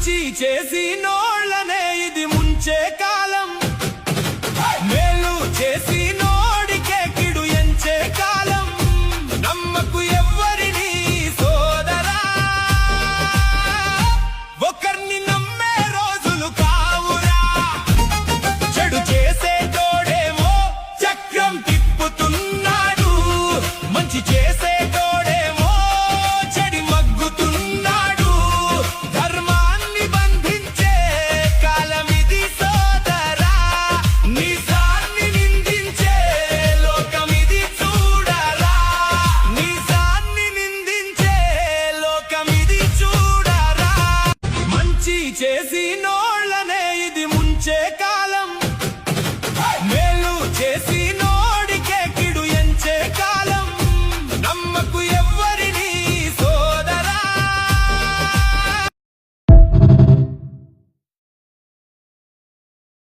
మంచి చేసి నోళ్ళనే ఇది ముంచే కాలం, మేలు చేసి నోడికే కిడు ఎంచే కాలం. నమ్మకు ఎవ్వరిని సోదరా, ఒకర్ని నమ్మే రోజులు కావురా. చెడు చేసే తోడేమో చక్రం తిప్పుతున్నాడు, మంచి చేసే తోడేమో చెడి మగ్గుతున్నాడు. ధర్మాన్ని బంధించే కాలమిది సోదరా, నిజాన్ని నిందించే లోకమిది చూడరా. నిజాన్ని నిందించే లోకమిది చూడరా. మంచి చేసి